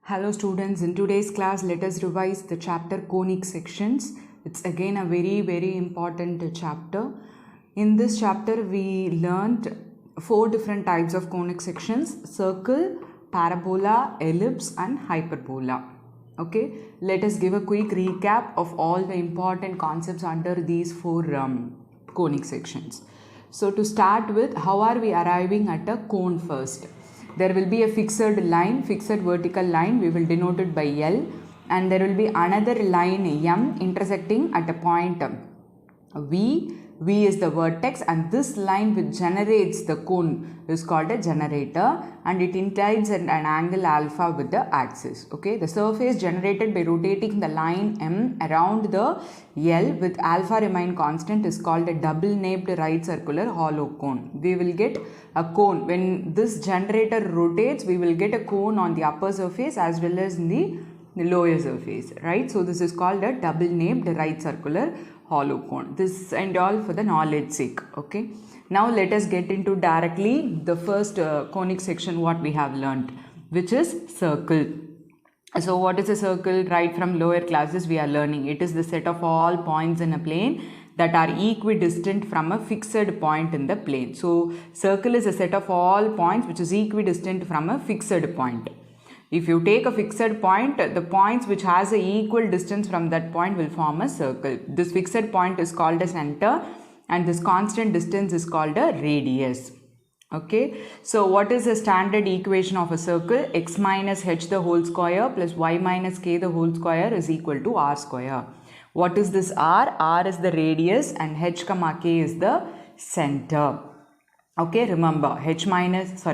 Hello students, in today's class let us revise the chapter conic sections. It's again a very important chapter. In this chapter we learned 4 different types of conic sections: circle, parabola, ellipse and hyperbola. Okay, let us give a quick recap of all the important concepts under these 4 conic sections. So to start with, how are we arriving at a cone first? There will be a fixed line, fixed vertical line, we will denote it by L, and there will be another line M intersecting at a point V. V is the vertex, and this line which generates the cone is called a generator, and it inclines at an angle alpha with the axis. Okay, the surface generated by rotating the line M around the L with alpha remain constant is called a double napped right circular hollow cone. We will get a cone when this generator rotates. We will get a cone on the upper surface as well as in the lower surface, right? So this is called a double napped right circular hollow cone. This and all for the knowledge sake. Okay, now let us get into directly the first conic section what we have learnt, which is circle. So what is a circle? Right from lower classes we are learning it is the set of all points in a plane that are equidistant from a fixed point in the plane. So circle is a set of all points which is equidistant from a fixed point. If you take a fixed point, the points which has a equal distance from that point will form a circle. This fixed point is called a center, and this constant distance is called a radius. Okay, so what is the standard equation of a circle? X minus h the whole square plus y minus k the whole square is equal to r square. What is this r? R is the radius and h comma k is the center. Okay, remember x minus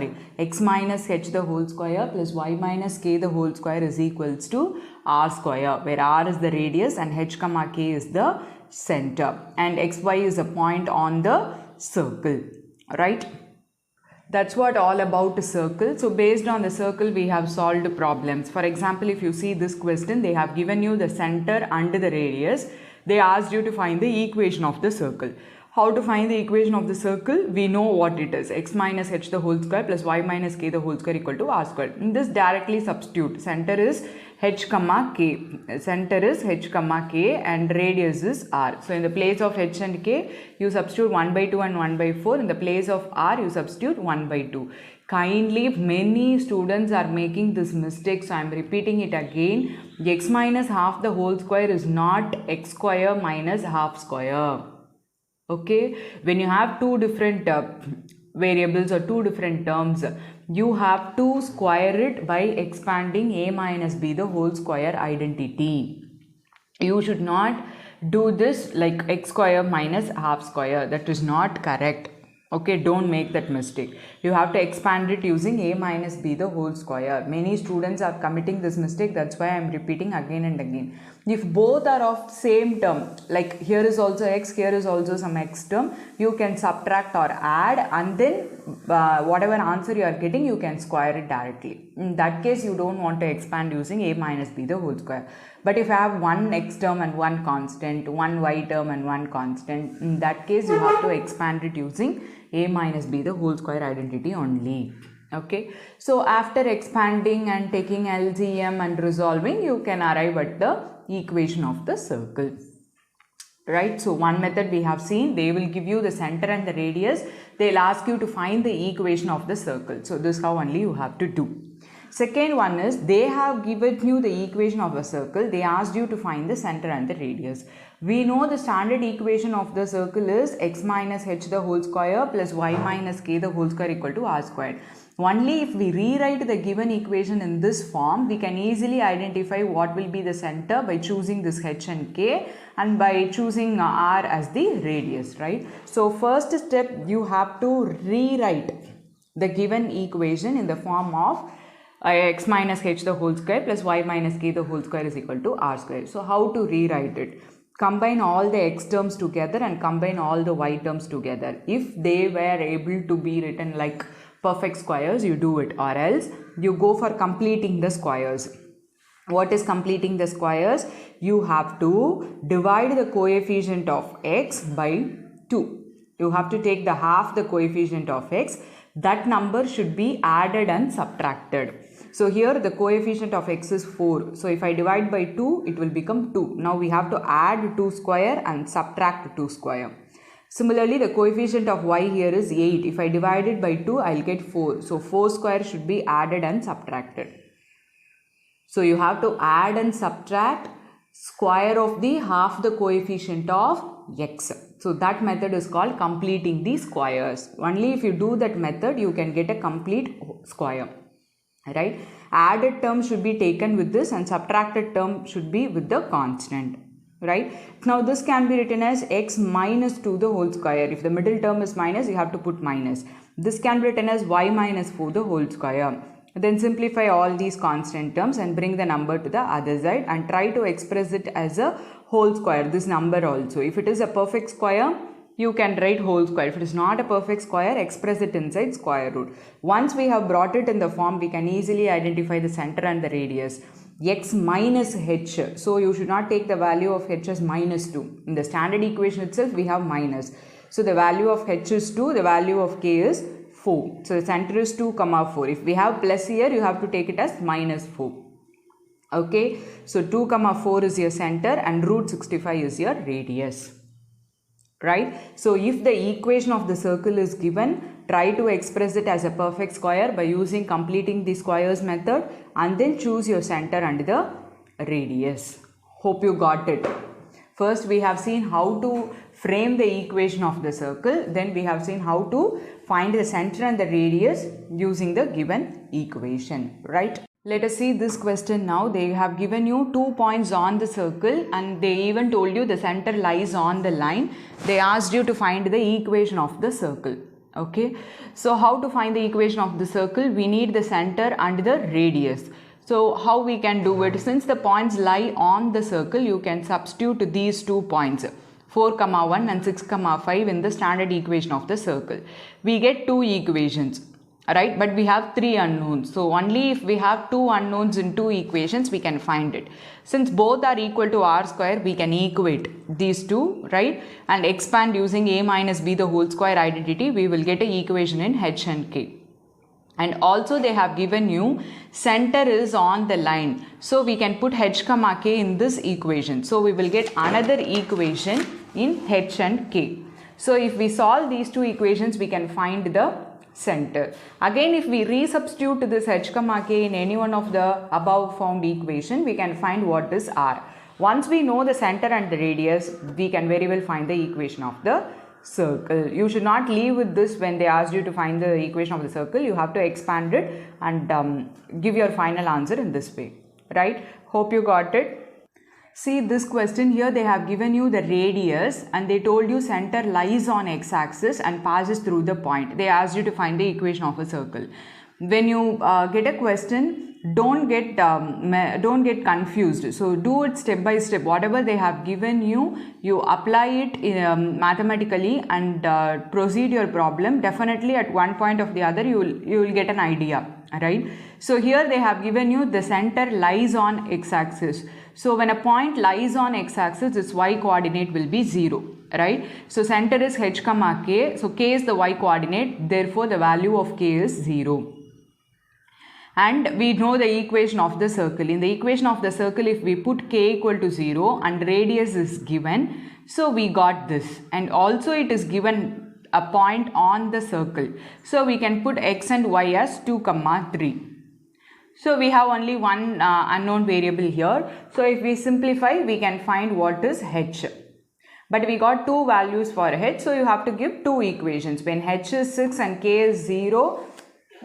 h the whole square plus y minus k the whole square is equals to r square, where r is the radius and h comma k is the center, and xy is a point on the circle, right? That's what all about a circle. So based on the circle we have solved problems. For example, if you see this question, they have given you the center and the radius. They asked you to find the equation of the circle. How to find the equation of the circle? We know what it is. X minus h the whole square plus y minus k the whole square equal to r square. In this directly substitute. Center is h comma k. Center is h comma k and radius is r. So in the place of h and k, you substitute 1 by 2 and 1 by 4. In the place of r, you substitute 1 by 2. Kindly, many students are making this mistake, so I am repeating it again. X minus half the whole square is not x square minus half square. Okay, when you have two different variables or two different terms, you have to square it by expanding a minus b the whole square identity. You should not do this like x square minus half square. That is not correct. Okay, don't make that mistake. You have to expand it using a minus b the whole square. Many students are committing this mistake. That's why I am repeating again and again. If both are of same term, like here is also x, here is also some x term, you can subtract or add, and then whatever answer you are getting, you can square it directly. In that case, you don't want to expand using a minus b the whole square. But if you have one x term and one constant, one y term and one constant, in that case you have to expand it using a minus b the whole square identity only. Okay, so after expanding and taking LCM and resolving, you can arrive at the equation of the circle, right? So one method we have seen, they will give you the center and the radius. They'll ask you to find the equation of the circle. So this is how only you have to do. Second one is, they have given you the equation of a circle. They asked you to find the center and the radius. We know the standard equation of the circle is x minus h the whole square plus y minus k the whole square equal to r squared. Only if we rewrite the given equation in this form, we can easily identify what will be the center by choosing this h and k and by choosing r as the radius, right? So first step, you have to rewrite the given equation in the form of x minus h the whole square plus y minus k the whole square is equal to r square. So how to rewrite it? Combine all the x terms together and combine all the y terms together. If they were able to be written like perfect squares, you do it, or else you go for completing the squares. What is completing the squares? You have to divide the coefficient of x by 2. You have to take the half the coefficient of x. That number should be added and subtracted. So here the coefficient of x is 4. So if I divide by 2, it will become 2. Now we have to add 2 square and subtract 2 square. Similarly, the coefficient of y here is 8. If I divide it by 2, I'll get 4. So 4 square should be added and subtracted. So you have to add and subtract square of the half the coefficient of x. So that method is called completing the squares. Only if you do that method, you can get a complete square. Right? Added term should be taken with this and subtracted term should be with the constant. Right? Now this can be written as x minus 2 the whole square. If the middle term is minus, you have to put minus. This can be written as y minus 4 the whole square. Then simplify all these constant terms and bring the number to the other side and try to express it as a whole square, this number also. If it is a perfect square, you can write whole square. If it is not a perfect square, express it inside square root. Once we have brought it in the form, we can easily identify the center and the radius. X minus h. So you should not take the value of h as minus 2. In the standard equation itself, we have minus. So the value of h is 2, the value of k is 4. So the center is 2, 4. If we have plus here, you have to take it as minus 4. Okay. So 2, 4 is your center and root 65 is your radius. Right. So if the equation of the circle is given, try to express it as a perfect square by using completing the squares method and then choose your center and the radius. Hope you got it. First we have seen how to frame the equation of the circle. Then we have seen how to find the center and the radius using the given equation. Right. Let us see this question now. They have given you 2 points on the circle and they even told you the center lies on the line. They asked you to find the equation of the circle. Okay. So how to find the equation of the circle? We need the center and the radius. So how we can do it? Since the points lie on the circle, you can substitute these 2 points 4, 1 and 6, 5 in the standard equation of the circle. We get 2 equations. Right, but we have 3 unknowns. So only if we have 2 unknowns in 2 equations, we can find it. Since both are equal to r square, we can equate these two, right, and expand using a minus b the whole square identity. We will get an equation in h and k. And also they have given you center is on the line. So we can put h comma k in this equation. So we will get another equation in h and k. So if we solve these 2 equations, we can find the center. Again, if we resubstitute this h comma k in any one of the above found equation, we can find what is r. Once we know the center and the radius, we can very well find the equation of the circle. You should not leave with this when they ask you to find the equation of the circle. You have to expand it and give your final answer in this way. Right? Hope you got it. See this question here, they have given you the radius and they told you center lies on x-axis and passes through the point. They asked you to find the equation of a circle. When you get a question, don't get confused. So do it step by step. Whatever they have given you, you apply it mathematically and proceed your problem. Definitely at one point or the other, you will get an idea. Right? So here they have given you the center lies on x-axis. So when a point lies on x-axis, its y coordinate will be 0, right? So center is h comma k. So k is the y coordinate. Therefore, the value of k is 0. And we know the equation of the circle. In the equation of the circle, if we put k equal to 0 and radius is given, so we got this. And also it is given a point on the circle. So we can put x and y as 2, 3. So we have only one unknown variable here. So if we simplify, we can find what is h. But we got 2 values for h. So you have to give 2 equations. When h is 6 and k is 0,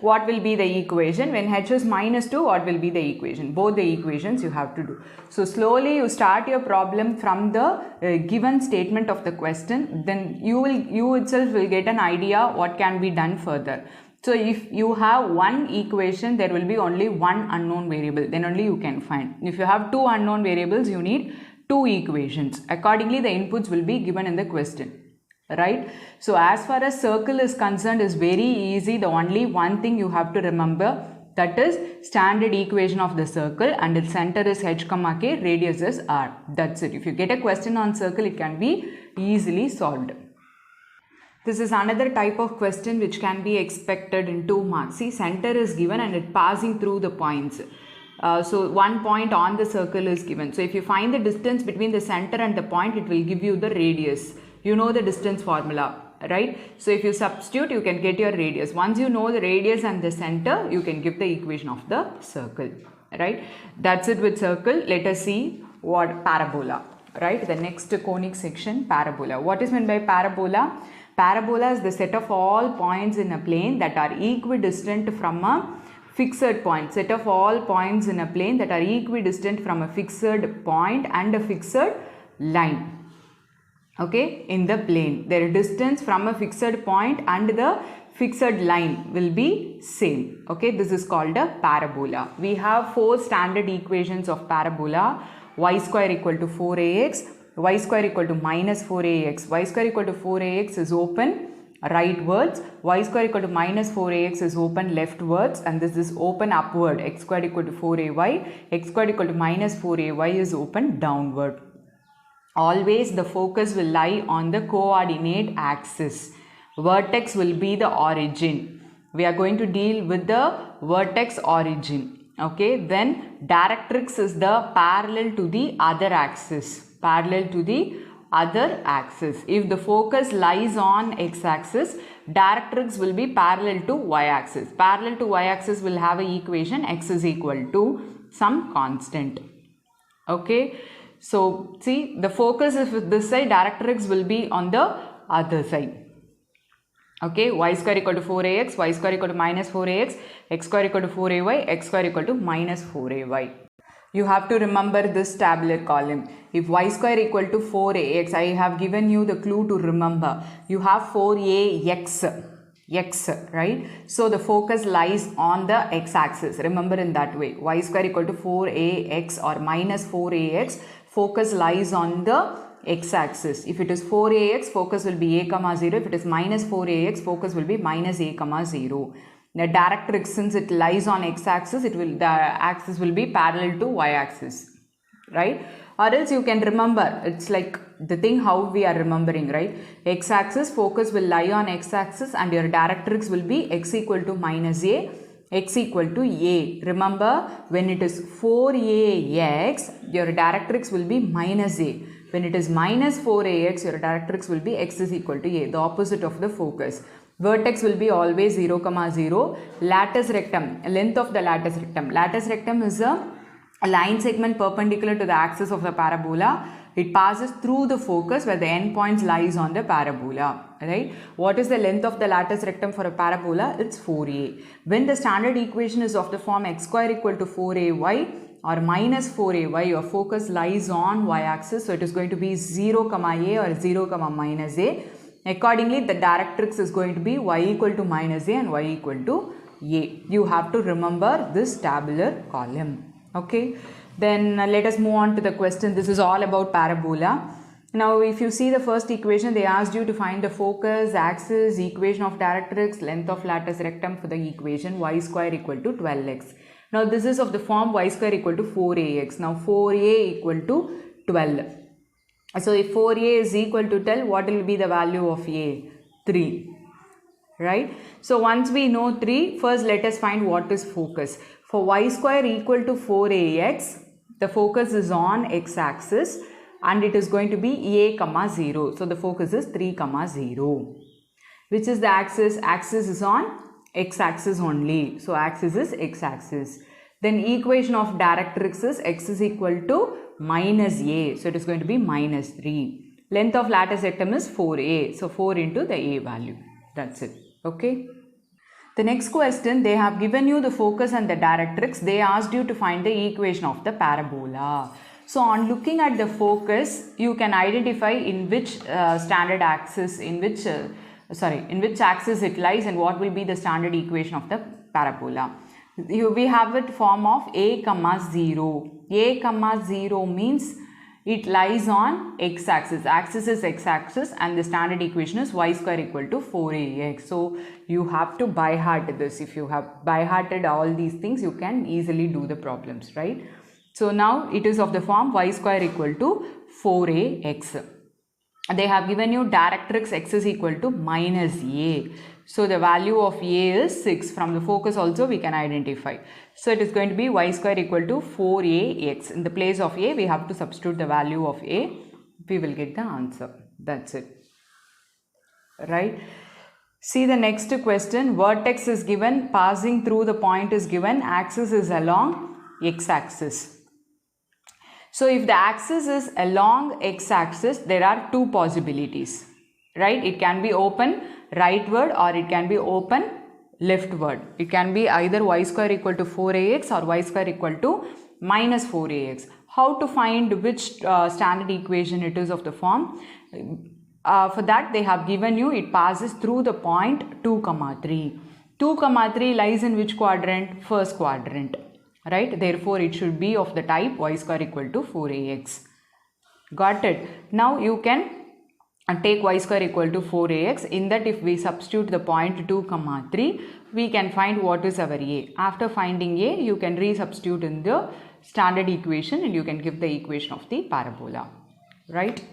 what will be the equation? When h is minus 2, what will be the equation? Both the equations you have to do. So slowly you start your problem from the given statement of the question. Then you itself will get an idea what can be done further. So if you have one equation, there will be only one unknown variable. Then only you can find. If you have 2 unknown variables, you need 2 equations. Accordingly, the inputs will be given in the question. Right? So as far as circle is concerned, is very easy. The only one thing you have to remember, that is standard equation of the circle, and its center is h comma k, radius is r. That's it. If you get a question on circle, it can be easily solved. This is another type of question which can be expected in 2 marks. See, center is given and it passing through the points. So 1 point on the circle is given. So if you find the distance between the center and the point, it will give you the radius. You know the distance formula, right? So if you substitute, you can get your radius. Once you know the radius and the center, you can give the equation of the circle, right? That's it with circle. Let us see what parabola, right? The next conic section, parabola. What is meant by parabola? Parabola is the set of all points in a plane that are equidistant from a fixed point. Set of all points in a plane that are equidistant from a fixed point and a fixed line. Okay, in the plane, their distance from a fixed point and the fixed line will be same. Okay, this is called a parabola. We have 4 standard equations of parabola. Y square equal to 4ax, y square equal to minus 4ax, y square equal to 4ax is open rightwards, y square equal to minus 4ax is open leftwards, and this is open upward, x square equal to 4ay, x square equal to minus 4ay is open downward. Always the focus will lie on the coordinate axis. Vertex will be the origin. We are going to deal with the vertex origin. Okay, then directrix is the parallel to the other axis. Parallel to the other axis. If the focus lies on x-axis, directrix will be parallel to y-axis. Parallel to y-axis will have an equation x is equal to some constant. Okay, so see, the focus is with this side, directrix will be on the other side. Okay, y square equal to 4ax, y square equal to minus 4ax, x square equal to 4ay, x square equal to minus 4ay. You have to remember this tabular column. If y square equal to 4ax, I have given you the clue to remember. You have 4ax, x, right? So the focus lies on the x-axis. Remember in that way. Y square equal to 4ax or minus 4ax, focus lies on the x-axis. If it is 4ax, focus will be a comma 0. If it is minus 4ax, focus will be minus a comma 0. The directrix, since it lies on x-axis, the axis will be parallel to y-axis, right? Or else you can remember, it's like the thing how we are remembering, right? X-axis, focus will lie on x-axis and your directrix will be x equal to minus a, x equal to a. Remember, when it is 4ax, your directrix will be minus a. When it is minus 4ax, your directrix will be x is equal to a, the opposite of the focus. Vertex will be always 0, 0. Latus rectum, length of the latus rectum. Latus rectum is a line segment perpendicular to the axis of the parabola. It passes through the focus where the end points lies on the parabola, right? What is the length of the latus rectum for a parabola? It's 4a. When the standard equation is of the form x square equal to 4ay or minus 4ay, your focus lies on y-axis. So it is going to be 0, a or 0, minus a. Accordingly, the directrix is going to be y equal to minus a and y equal to a. You have to remember this tabular column. Okay. Then let us move on to the question. This is all about parabola. Now, if you see the first equation, they asked you to find the focus, axis, equation of directrix, length of latus rectum for the equation y square equal to 12x. Now, this is of the form y square equal to 4ax. Now, 4a equal to 12. So, if 4a is equal to 12, what will be the value of a? 3. Right? So, once we know 3, first let us find what is focus. For y square equal to 4ax, the focus is on x-axis and it is going to be a comma 0. So, the focus is 3 comma 0. Which is the axis? Axis is on x-axis only. So, axis is x-axis. Then equation of directrix is x is equal to minus a. So, it is going to be minus 3. Length of latus rectum is 4a. So, 4 into the a value. That's it. Okay. The next question, they have given you the focus and the directrix. They asked you to find the equation of the parabola. So, on looking at the focus, you can identify in which standard axis, in which axis it lies and what will be the standard equation of the parabola. We have it form of a comma 0. A comma 0 means it lies on x-axis. Axis is x-axis and the standard equation is y square equal to 4ax. So, you have to by heart this. If you have by hearted all these things, you can easily do the problems, right? So, now it is of the form y square equal to 4ax. they have given you directrix x is equal to minus a. So the value of a is 6. From the focus also we can identify. So it is going to be y square equal to 4ax. In the place of a, we have to substitute the value of a. We will get the answer. That's it. Right? See the next question. Vertex is given, passing through the point is given, axis is along x-axis. So if the axis is along x-axis, there are two possibilities, right? It can be open rightward or it can be open leftward. It can be either y square equal to 4ax or y square equal to minus 4ax. How to find which standard equation it is of the form? For that they have given you, it passes through the point 2, 3. 2, 3 lies in which quadrant? First quadrant. Right? Therefore, it should be of the type y square equal to 4ax. Got it? Now, you can take y square equal to 4ax. In that, if we substitute the point 2, 3, we can find what is our a. After finding a, you can resubstitute in the standard equation and you can give the equation of the parabola. Right?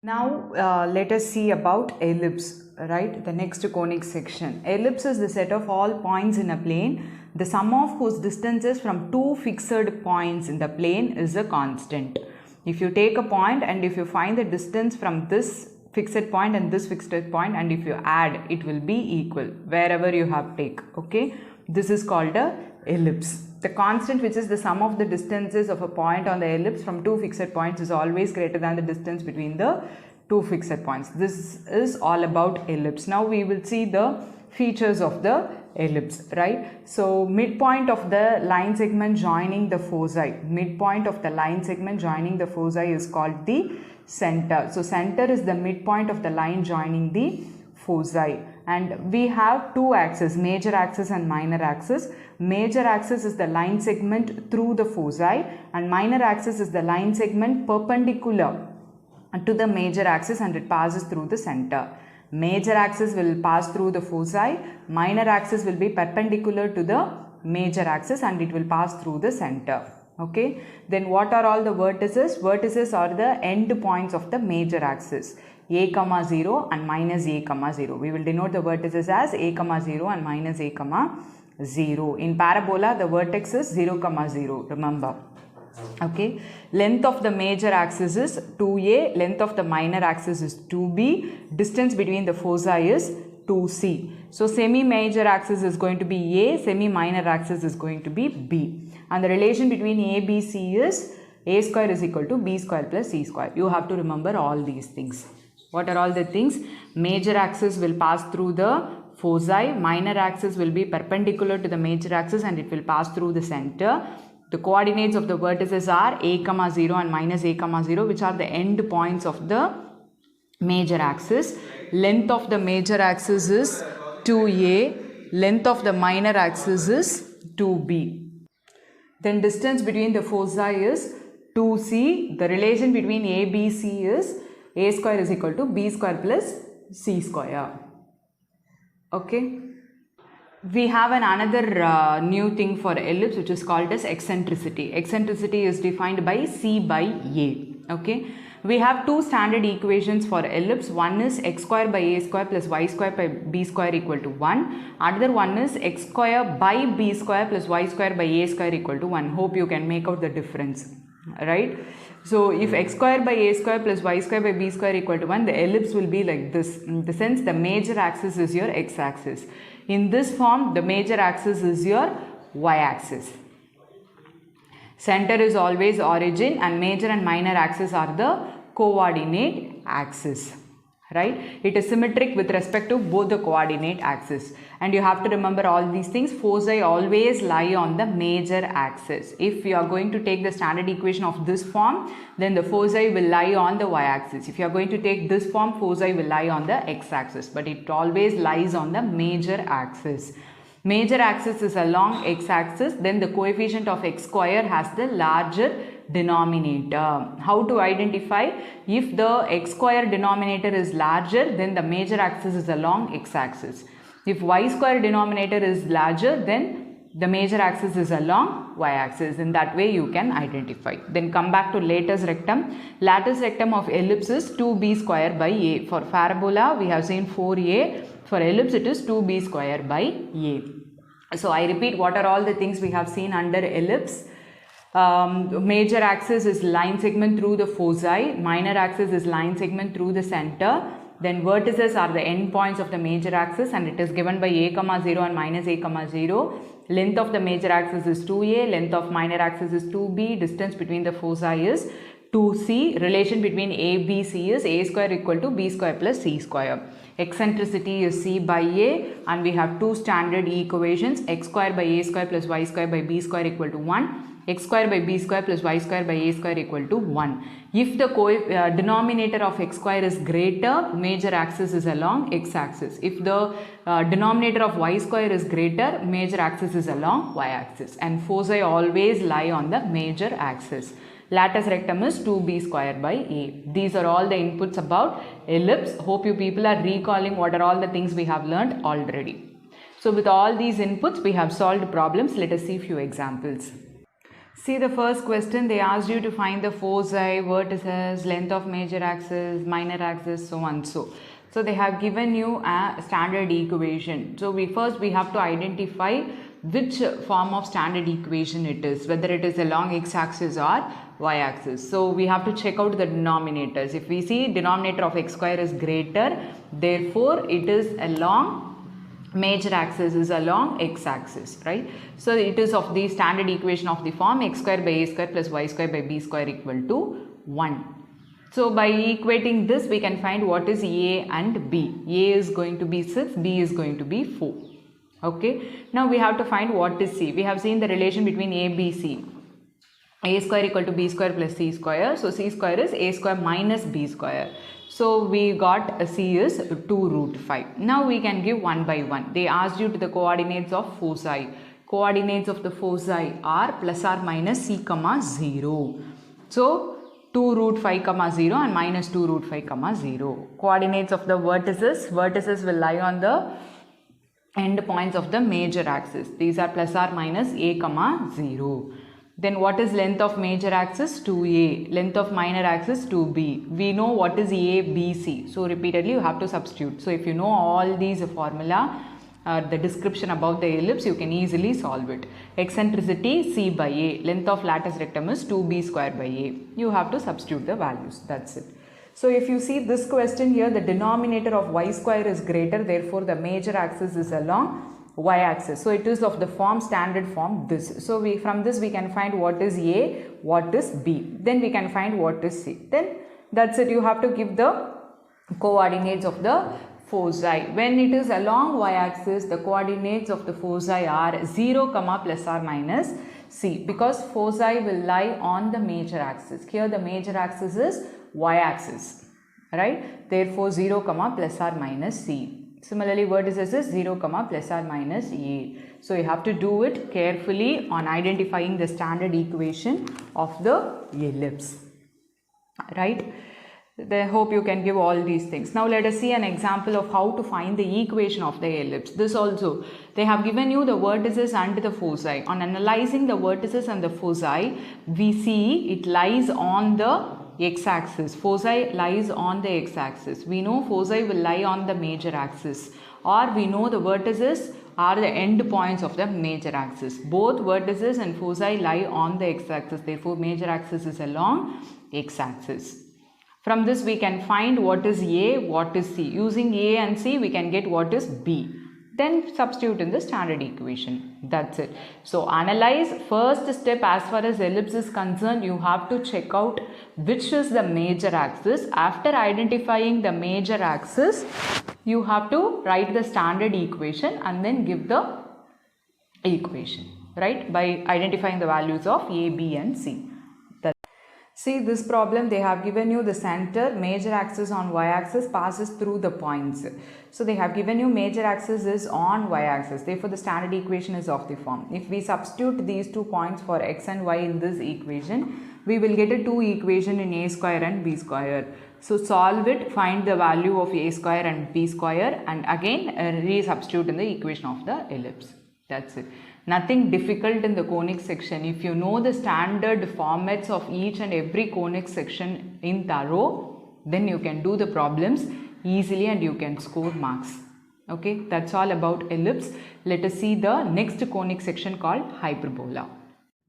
Now, let us see about ellipse. Right? The next conic section. Ellipse is the set of all points in a plane, the sum of whose distances from two fixed points in the plane is a constant. If you take a point and if you find the distance from this fixed point and this fixed point, and if you add, it will be equal wherever you have take. Okay, this is called a ellipse. The constant, which is the sum of the distances of a point on the ellipse from two fixed points, is always greater than the distance between the two fixed points. This is all about ellipse. Now we will see the features of the ellipse, right? So midpoint of the line segment joining the foci, midpoint of the line segment joining the foci is called the center. So center is the midpoint of the line joining the foci, and we have two axes, major axis and minor axis. Major axis is the line segment through the foci and minor axis is the line segment perpendicular to the major axis and it passes through the center. Major axis will pass through the foci, minor axis will be perpendicular to the major axis and it will pass through the center. Okay, then what are all the vertices? Vertices are the end points of the major axis, a, 0 and minus a, 0. We will denote the vertices as a, 0 and minus a, 0. In parabola, the vertex is 0, 0, remember. Okay, length of the major axis is 2a, length of the minor axis is 2b, distance between the foci is 2c. So semi-major axis is going to be a, semi-minor axis is going to be b, and the relation between a, b, c is a square is equal to b square plus c square. You have to remember all these things. What are all the things? Major axis will pass through the foci, minor axis will be perpendicular to the major axis and it will pass through the center. The coordinates of the vertices are a, 0 and minus a, 0, which are the end points of the major axis. Length of the major axis is 2a, length of the minor axis is 2b. Then distance between the foci is 2c. The relation between a, b, c is a square is equal to b square plus c square. Okay. We have another new thing for ellipse, which is called as eccentricity. Eccentricity is defined by C by A. Okay. We have two standard equations for ellipse. One is x square by a square plus y square by b square equal to 1. Another one is x square by b square plus y square by a square equal to 1. Hope you can make out the difference. Right. So if x square by a square plus y square by b square equal to 1, the ellipse will be like this. In the sense, the major axis is your x-axis. In this form, the major axis is your y-axis. Center is always origin and major and minor axis are the coordinate axis. Right? It is symmetric with respect to both the coordinate axis. And you have to remember all these things. Foci always lie on the major axis. If you are going to take the standard equation of this form, then the foci will lie on the y-axis. If you are going to take this form, foci will lie on the x-axis. But it always lies on the major axis. Major axis is along x-axis. Then the coefficient of x square has the larger denominator. How to identify? If the x square denominator is larger, then the major axis is along x-axis. If y square denominator is larger, then the major axis is along y-axis. In that way you can identify. Then come back to latus rectum. Latus rectum of ellipse is 2b square by a. For parabola we have seen 4a. For ellipse it is 2b square by a. So I repeat, what are all the things we have seen under ellipse? Major axis is line segment through the foci. Minor axis is line segment through the center. Then vertices are the endpoints of the major axis, and it is given by a comma 0 and minus a comma 0. Length of the major axis is 2a, length of minor axis is 2b, distance between the foci is 2c. Relation between a, b, c is a square equal to b square plus c square. Eccentricity is c by a, and we have two standard equations, x square by a square plus y square by b square equal to 1. X square by b square plus y square by a square equal to 1. If the denominator of x square is greater, major axis is along x axis. If the denominator of y square is greater, major axis is along y axis. And foci always lie on the major axis. Latus rectum is 2b square by a. These are all the inputs about ellipse. Hope you people are recalling what are all the things we have learned already. So with all these inputs, we have solved problems. Let us see few examples. See the first question, they asked you to find the foci, vertices, length of major axis, minor axis, so on so. So they have given you a standard equation. So we have to identify which form of standard equation it is, whether it is along x-axis or y-axis. So we have to check out the denominators. If we see denominator of x square is greater, therefore it is along major axis is along x-axis, right? So it is of the standard equation of the form x square by a square plus y square by b square equal to 1. So by equating this, we can find what is a and b. A is going to be 6, b is going to be 4. Okay. Now we have to find what is c. We have seen the relation between a, b, c. A square equal to b square plus c square. So c square is a square minus b square. So we got c is 2 root 5. Now we can give one by one. They asked you to the coordinates of foci. Coordinates of the foci are plus or minus c comma 0. So 2 root 5 comma 0 and minus 2 root 5 comma 0. Coordinates of the vertices. Vertices will lie on the end points of the major axis. These are plus or minus a comma 0. Then what is length of major axis? 2a. Length of minor axis? 2b. We know what is a, b, c. So repeatedly you have to substitute. So if you know all these formula, the description about the ellipse, you can easily solve it. Eccentricity c by a. Length of latus rectum is 2b square by a. You have to substitute the values. That's it. So if you see this question here, the denominator of y square is greater. Therefore the major axis is along y-axis. So it is of the form, standard form, this. So from this we can find what is a, what is b. Then we can find what is c. Then that's it. You have to give the coordinates of the foci. When it is along y-axis, the coordinates of the foci are 0, plus or minus c, because foci will lie on the major axis. Here the major axis is y-axis, right? Therefore 0, plus or minus c. Similarly, vertices is 0, plus or minus a. So you have to do it carefully on identifying the standard equation of the ellipse, right? I hope you can give all these things. Now let us see an example of how to find the equation of the ellipse. This also, they have given you the vertices and the foci. On analyzing the vertices and the foci, we see it lies on the x-axis. Foci lies on the x-axis. We know foci will lie on the major axis, or we know the vertices are the end points of the major axis. Both vertices and foci lie on the x-axis. Therefore, major axis is along x-axis. From this we can find what is a, what is c. Using a and c, we can get what is b. Then substitute in the standard equation. That's it. So analyze. First step, as far as ellipse is concerned, you have to check out which is the major axis. After identifying the major axis, you have to write the standard equation and then give the equation, right? By identifying the values of a, b and c. See this problem, they have given you the center, major axis on y-axis passes through the points. So they have given you major axis is on y-axis. Therefore the standard equation is of the form. If we substitute these 2 points for x and y in this equation, we will get a 2 equation in a square and b square. So solve it, find the value of a square and b square, and again re-substitute in the equation of the ellipse. That's it. Nothing difficult in the conic section. If you know the standard formats of each and every conic section in thorough, then you can do the problems easily and you can score marks. Okay, that's all about ellipse. Let us see the next conic section called hyperbola.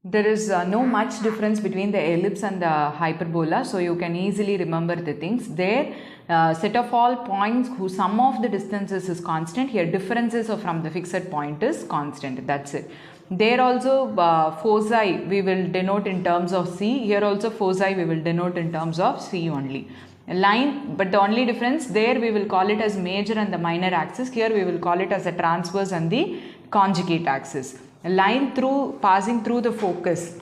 There is no much difference between the ellipse and the hyperbola, so you can easily remember the things. There, set of all points whose sum of the distances is constant. Here, differences from the fixed point is constant. That's it. There also foci we will denote in terms of C. Here also foci we will denote in terms of C only. Line, but the only difference there we will call it as major and the minor axis. Here we will call it as a transverse and the conjugate axis. A line passing through the focus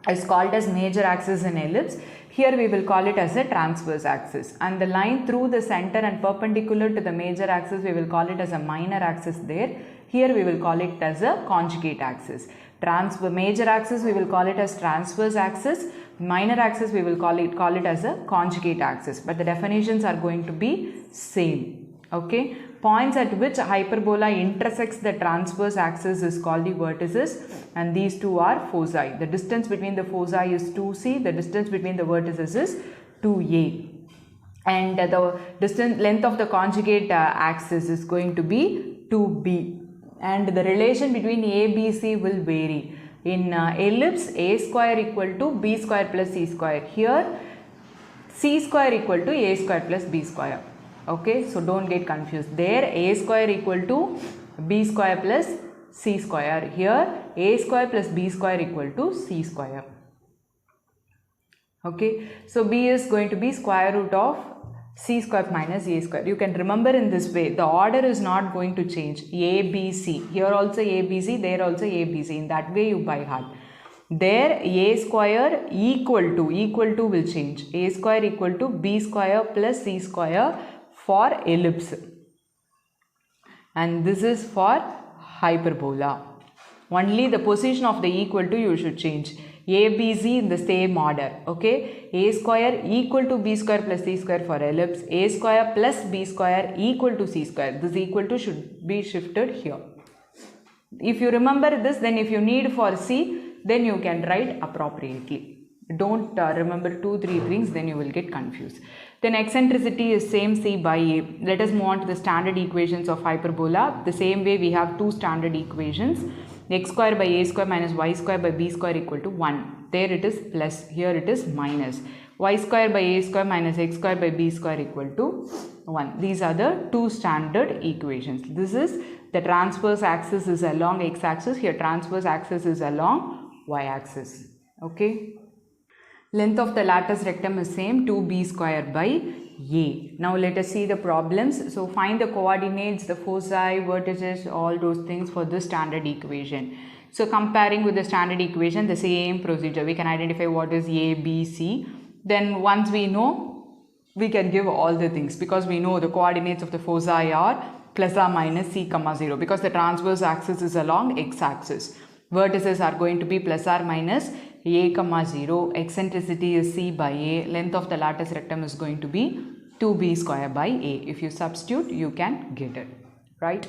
is called as major axis in ellipse. Here we will call it as a transverse axis, and the line through the center and perpendicular to the major axis we will call it as a minor axis there. Here we will call it as a conjugate axis. Major axis we will call it as transverse axis. Minor axis we will call it as a conjugate axis, but the definitions are going to be same. Okay, points at which hyperbola intersects the transverse axis is called the vertices, and these two are foci. The distance between the foci is 2c, the distance between the vertices is 2a, and the length of the conjugate axis is going to be 2b, and the relation between a, b, c will vary. In ellipse, a square equal to b square plus c square. Here, c square equal to a square plus b square. Okay, so don't get confused. There, a square equal to b square plus c square. Here, a square plus b square equal to c square. Okay, so b is going to be square root of c square minus a square. You can remember in this way, the order is not going to change. A, B, C. Here also A, B, C. There also A, B, C. In that way you by heart. There a square equal to will change. A square equal to b square plus c square for ellipse. And this is for hyperbola. Only the position of the equal to you should change. A, B, C in the same order. Okay, a square equal to b square plus c square for ellipse. A square plus b square equal to c square. This equal to should be shifted here. If you remember this, then if you need for c, then you can write appropriately. Don't remember 2, 3 things, then you will get confused. Then eccentricity is same c by a. Let us move on to the standard equations of hyperbola. The same way we have two standard equations. X square by a square minus y square by b square equal to 1. There it is plus, here it is minus. Y square by a square minus x square by b square equal to 1. These are the two standard equations. This is the transverse axis is along x axis. Here transverse axis is along y axis. Okay. Length of the latus rectum is same, 2b square by a. Now let us see the problems. So find the coordinates, the foci, vertices, all those things for this standard equation. So comparing with the standard equation, the same procedure. We can identify what is a, b, c. Then once we know, we can give all the things, because we know the coordinates of the foci are plus or minus c comma 0, because the transverse axis is along x axis. Vertices are going to be plus or minus a comma 0, eccentricity is c by a, length of the latus rectum is going to be 2b square by a. If you substitute, you can get it, right?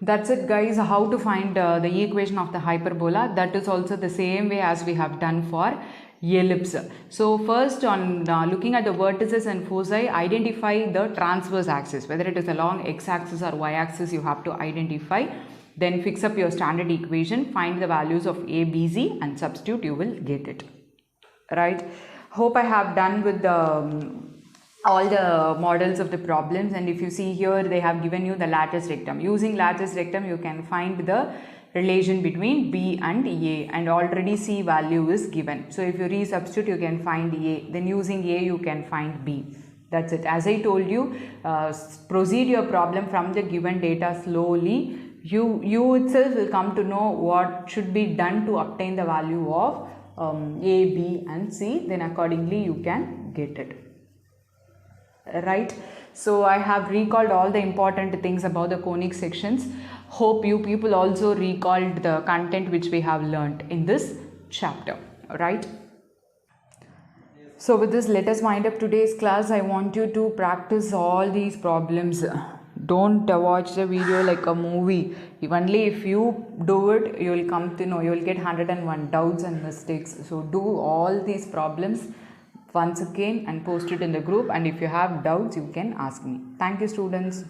That's it guys, how to find the equation of the hyperbola. That is also the same way as we have done for ellipse. So first, on looking at the vertices and foci, identify the transverse axis, whether it is along x axis or y axis, you have to identify. Then fix up your standard equation, find the values of a, b, c and substitute, you will get it, right? Hope I have done with all the models of the problems. And if you see here, they have given you the latus rectum. Using latus rectum, you can find the relation between b and a, and already c value is given. So if you resubstitute, you can find a. Then using a, you can find b. That's it. As I told you, proceed your problem from the given data slowly. You itself will come to know what should be done to obtain the value of A, B and C. Then accordingly you can get it. Right. So I have recalled all the important things about the conic sections. Hope you people also recalled the content which we have learnt in this chapter. Right. So with this, let us wind up today's class. I want you to practice all these problems don't watch the video like a movie. Only if you do it, you will come to know, you will get 101 doubts and mistakes. So do all these problems once again and post it in the group, and if you have doubts you can ask me. Thank you, students.